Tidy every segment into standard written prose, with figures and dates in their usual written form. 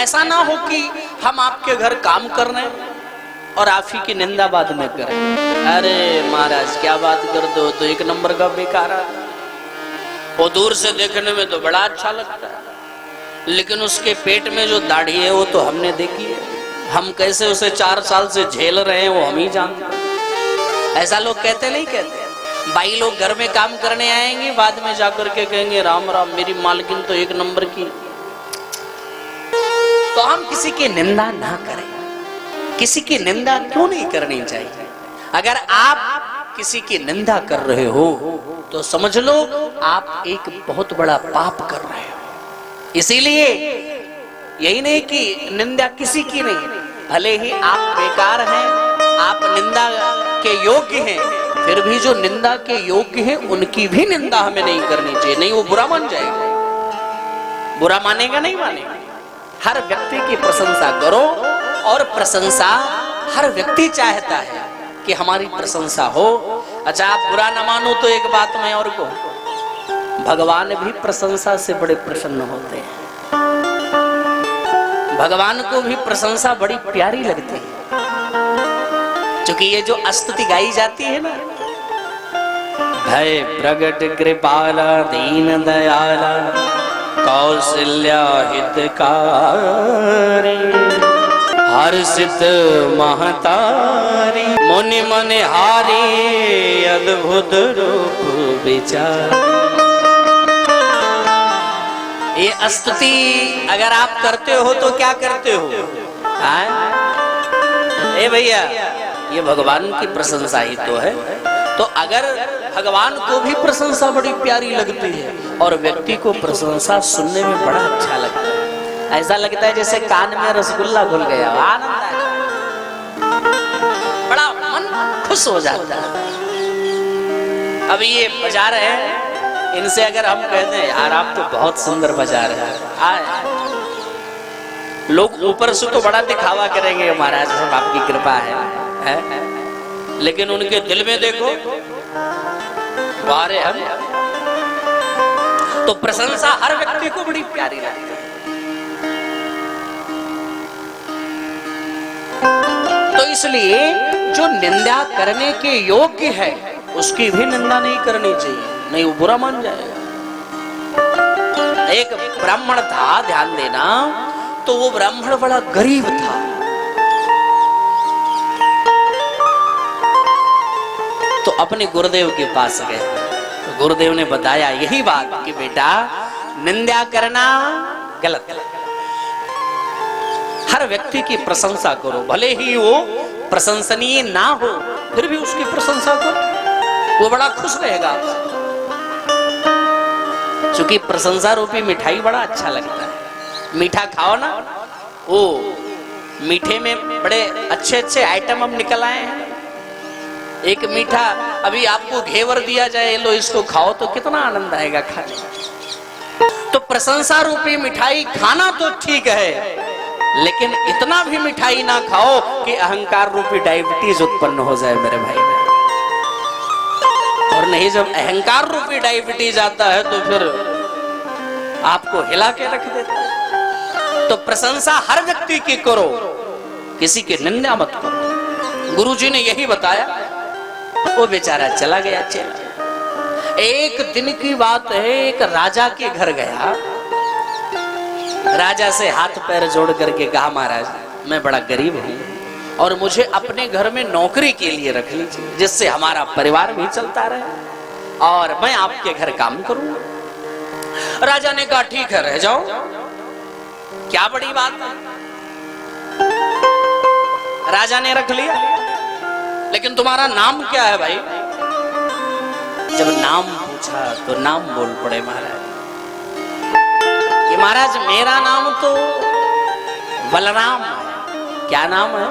ऐसा ना हो कि हम आपके घर काम कर रहे हैं और आप ही की निंदा बाद में करें। अरे महाराज क्या बात कर दो, तो एक नंबर का बेकार है। वो दूर से देखने में तो बड़ा अच्छा लगता है, लेकिन उसके पेट में जो दाढ़ी है वो तो हमने देखी है। हम कैसे उसे 4 साल से झेल रहे हैं वो हम ही जानते हैं। ऐसा लोग कहते नहीं कहते? भाई लोग घर में काम करने आएंगे, बाद में जाकर के कहेंगे राम राम मेरी मालकिन तो एक नंबर की। तो हम किसी की निंदा ना करें। किसी की निंदा क्यों नहीं करनी चाहिए? अगर आप किसी की निंदा कर रहे हो तो समझ लो आप एक बहुत बड़ा पाप कर रहे हो। इसीलिए यही नहीं कि निंदा किसी की नहीं, भले ही आप बेकार हैं, आप निंदा के योग्य हैं, फिर भी जो निंदा के योग्य हैं उनकी भी निंदा हमें नहीं करनी चाहिए। नहीं वो बुरा मान जाएगा। बुरा मानेगा नहीं मानेगा। हर व्यक्ति की प्रशंसा करो, और प्रशंसा हर व्यक्ति चाहता है कि हमारी प्रशंसा हो। अच्छा आप बुरा न मानो तो एक बात मैं और कहूं, भगवान भी प्रशंसा से बड़े प्रसन्न होते हैं। भगवान को भी प्रशंसा बड़ी प्यारी लगती है, क्योंकि ये जो स्तुति गाई जाती है ना, भय प्रगट कृपाला दीन दयाला कौशल्या हितकारी हर्षित महतारी मुनि मन हारी अद्भुत रूप विचार। ये स्तुति अगर आप करते हो तो क्या करते हो? ए भैया ये भगवान की प्रशंसा ही तो है। तो अगर भगवान को भी प्रशंसा बड़ी प्यारी लगती है और व्यक्ति को प्रशंसा सुनने में बड़ा अच्छा लगता है, ऐसा लगता है जैसे कान में रसगुल्ला घुल गया, आनंद आया, बड़ा मन खुश हो जाता है। अभी ये बजा रहे हैं, इनसे अगर हम कहते हैं यार आप तो बहुत सुंदर बजा रहे हैं, लोग ऊपर से तो बड़ा दिखावा करेंगे महाराज सब आपकी कृपा है? लेकिन उनके दिल में देखो वारे हम। तो प्रशंसा हर व्यक्ति को बड़ी प्यारी लगती है। तो इसलिए जो निंदा करने के योग्य है उसकी भी निंदा नहीं करनी चाहिए, नहीं वो बुरा मान जाएगा। एक ब्राह्मण था, ध्यान देना, तो वो ब्राह्मण बड़ा गरीब था। तो अपने गुरुदेव के पास गए, तो गुरुदेव ने बताया यही बात कि बेटा निंदा करना गलत है। हर व्यक्ति की प्रशंसा करो, भले ही वो प्रशंसनीय ना हो फिर भी उसकी प्रशंसा करो, वो बड़ा खुश रहेगा। क्योंकि प्रशंसा रूपी मिठाई बड़ा अच्छा लगता है। मीठा खाओ ना, वो मीठे में बड़े अच्छे अच्छे आइटम अब निकल आए हैं। एक मीठा अभी आपको घेवर दिया जाए, लो इसको खाओ, तो कितना आनंद आएगा खाने। तो प्रशंसा रूपी मिठाई खाना तो ठीक है, लेकिन इतना भी मिठाई ना खाओ कि अहंकार रूपी डायबिटीज उत्पन्न हो जाए मेरे भाई। और नहीं, जब अहंकार रूपी डायबिटीज आता है तो फिर आपको हिला के रख देता है। तो प्रशंसा हर व्यक्ति की करो, किसी की निंदा मत करो। गुरुजी ने यही बताया। वो बेचारा चला गया चला। एक दिन की बात है, एक राजा के घर गया। राजा से हाथ पैर जोड़ करके कहा महाराज मैं बड़ा गरीब हूँ और मुझे अपने घर में नौकरी के लिए रख लीजिए, जिससे हमारा परिवार भी चलता रहे और मैं आपके घर काम करूँ। राजा ने कहा ठीक है रह जाओ, क्या बड़ी बात है। राजा ने रख लिया। लेकिन तुम्हारा नाम क्या है भाई? जब नाम पूछा तो नाम बोल पड़े महाराज कि महाराज मेरा नाम तो बलराम है। क्या नाम है?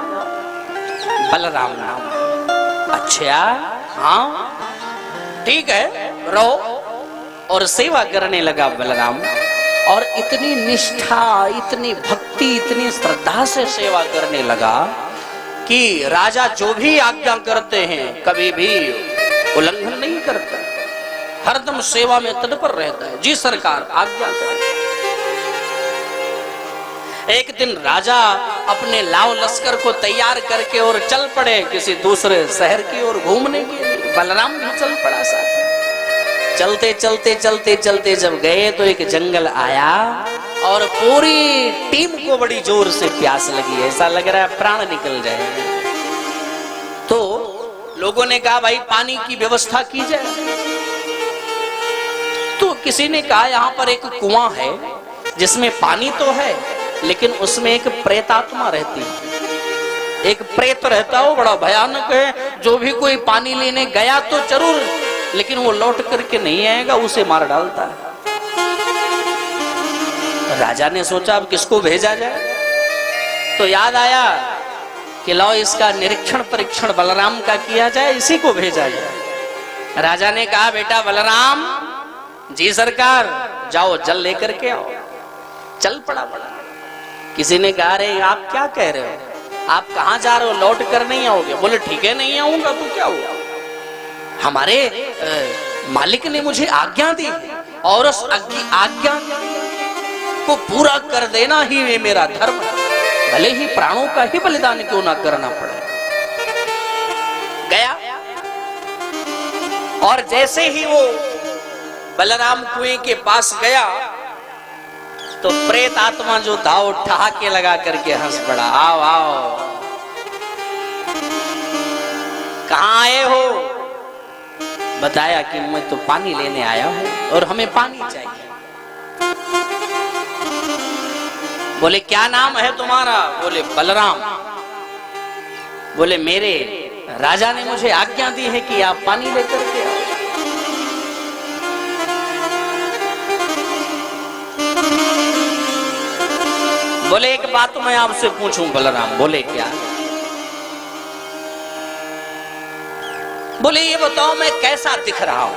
बलराम नाम। अच्छा हाँ ठीक है रहो। और सेवा करने लगा बलराम, और इतनी निष्ठा, इतनी भक्ति, इतनी श्रद्धा से सेवा करने लगा कि राजा जो भी आज्ञा करते हैं कभी भी उल्लंघन नहीं करता, हरदम सेवा में तत्पर रहता है। जी सरकार आज्ञा करें। एक दिन राजा अपने लाव लश्कर को तैयार करके और चल पड़े किसी दूसरे शहर की ओर घूमने के लिए। बलराम भी चल पड़ा साथ। चलते चलते चलते चलते जब गए तो एक जंगल आया और पूरी टीम को बड़ी जोर से प्यास लगी। ऐसा लग रहा है प्राण निकल जाएगा। तो लोगों ने कहा भाई पानी की व्यवस्था की जाए। तो किसी ने कहा यहाँ पर एक कुआं है जिसमें पानी तो है लेकिन उसमें एक प्रेतात्मा रहती है। एक प्रेत रहता हो, बड़ा भयानक है। जो भी कोई पानी लेने गया तो जरूर, लेकिन वो लौट करके नहीं आएगा, उसे मार डालता है। राजा ने सोचा अब किसको भेजा जाए। तो याद आया कि लाओ इसका निरीक्षण परीक्षण बलराम का किया जाए, इसी को भेजा जाए। राजा ने कहा बेटा बलराम जी सरकार, जाओ जल लेकर के आओ। चल पड़ा बड़ा। किसी ने कहा रे आप क्या कह रहे हो, आप कहां जा रहे हो, लौट कर नहीं आओगे? बोले ठीक है नहीं आऊंगा तो क्या हुआ, हमारे मालिक ने मुझे आज्ञा दी और उस आज्ञा को पूरा कर देना ही ये मेरा धर्म है, भले ही प्राणों का ही बलिदान क्यों ना करना पड़े। गया और जैसे ही वो बलराम कुएं के पास गया तो प्रेत आत्मा जो था वो ठहाके लगा करके हंस पड़ा। आओ आओ, कहां आए हो? बताया कि मैं तो पानी लेने आया हूं और हमें पानी चाहिए। बोले क्या नाम है तुम्हारा? बोले बलराम। बोले मेरे राजा ने मुझे आज्ञा दी है कि आप पानी लेकर के आओ। बोले एक बात मैं आपसे पूछूं बलराम। बोले क्या? बोले ये बताओ मैं कैसा दिख रहा हूं?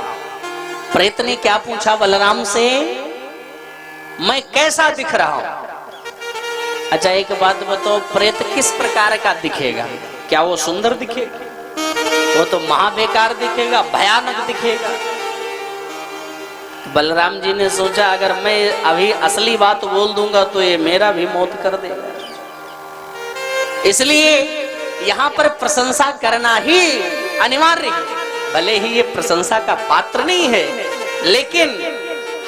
प्रेत ने क्या पूछा बलराम से? मैं कैसा दिख रहा हूं? अच्छा एक बात बताओ, प्रेत किस प्रकार का दिखेगा? क्या वो सुंदर दिखेगा? वो तो महाबेकार दिखेगा, भयानक दिखेगा। बलराम जी ने सोचा अगर मैं अभी असली बात बोल दूंगा तो ये मेरा भी मौत कर देगा, इसलिए यहाँ पर प्रशंसा करना ही अनिवार्य है। भले ही ये प्रशंसा का पात्र नहीं है, लेकिन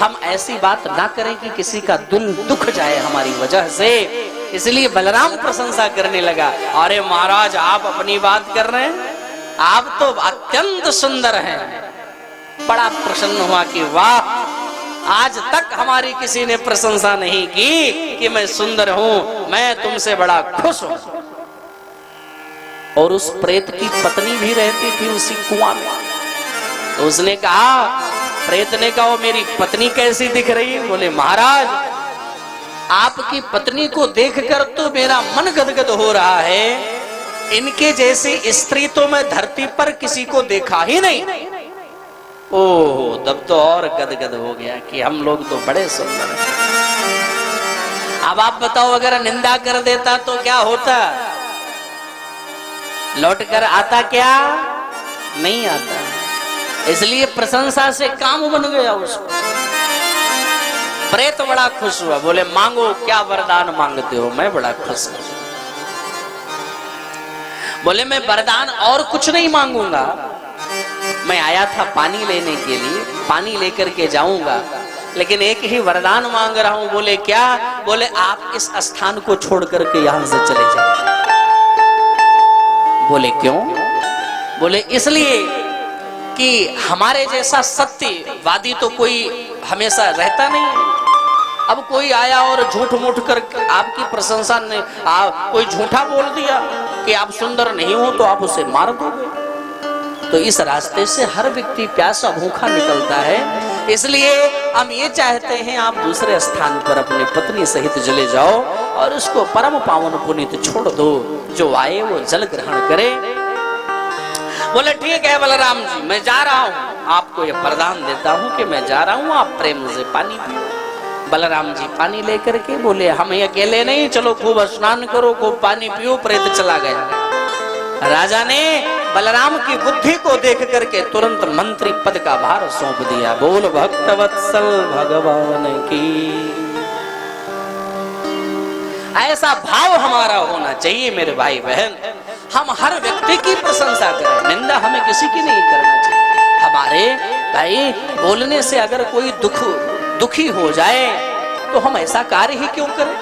हम ऐसी बात ना करें कि किसी का दिल दुख जाए हमारी वजह से। इसलिए बलराम प्रशंसा करने लगा। अरे महाराज आप अपनी बात कर रहे हैं, आप तो अत्यंत सुंदर हैं। बड़ा प्रसन्न हुआ कि वाह, आज तक हमारी किसी ने प्रशंसा नहीं की कि मैं सुंदर हूं, मैं तुमसे बड़ा खुश हूं। और उस प्रेत की पत्नी भी रहती थी उसी कुआं में। तो उसने कहा, प्रेत ने कहा मेरी पत्नी कैसी दिख रही है? बोले महाराज आपकी पत्नी को देखकर तो मेरा मन गदगद हो रहा है। इनके जैसी स्त्री तो मैं धरती पर किसी को देखा ही नहीं। ओह, तब तो और गदगद हो गया कि हम लोग तो बड़े सुंदर हैं। अब आप बताओ अगर निंदा कर देता तो क्या होता? लौट कर आता क्या? नहीं आता। इसलिए प्रशंसा से काम बन गया उसको। प्रेत बड़ा खुश हुआ। बोले मांगो, क्या वरदान मांगते हो? मैं बड़ा खुश हूं। बोले मैं वरदान और कुछ नहीं मांगूंगा, मैं आया था पानी लेने के लिए, पानी लेकर के जाऊंगा, लेकिन एक ही वरदान मांग रहा हूं। बोले क्या? बोले आप इस स्थान को छोड़ करके यहां से चले जाओ। बोले क्यों? बोले इसलिए कि हमारे जैसा सत्यवादी तो कोई हमेशा रहता नहीं है। अब कोई आया और झूठ मूठ कर आपकी प्रशंसा ने कोई झूठा बोल दिया कि आप सुंदर नहीं हो तो आप उसे मार दोगे। तो इस रास्ते से हर व्यक्ति प्यासा भूखा निकलता है। इसलिए हम ये चाहते हैं आप दूसरे स्थान पर अपनी पत्नी सहित चले जाओ और उसको परम पावन पुनीत छोड़ दो, जो आए वो जल ग्रहण करे। बोले ठीक है बलराम जी, मैं जा रहा हूँ, आपको ये वरदान देता हूँ कि मैं जा रहा हूँ, आप प्रेम से पानी पियो। बलराम जी पानी लेकर के बोले हम अकेले नहीं, चलो खूब स्नान करो, खूब पानी पियो। प्रेत चला गया। राजा ने बलराम की बुद्धि को देख करके तुरंत मंत्री पद का भार सौंप दिया। बोल भक्तवत्सल भगवान की। ऐसा भाव हमारा होना चाहिए मेरे भाई बहन। हम हर व्यक्ति की प्रशंसा करें, निंदा हमें किसी की नहीं करना चाहिए। हमारे भाई बोलने से अगर कोई दुखी हो जाए तो हम ऐसा कार्य ही क्यों करें।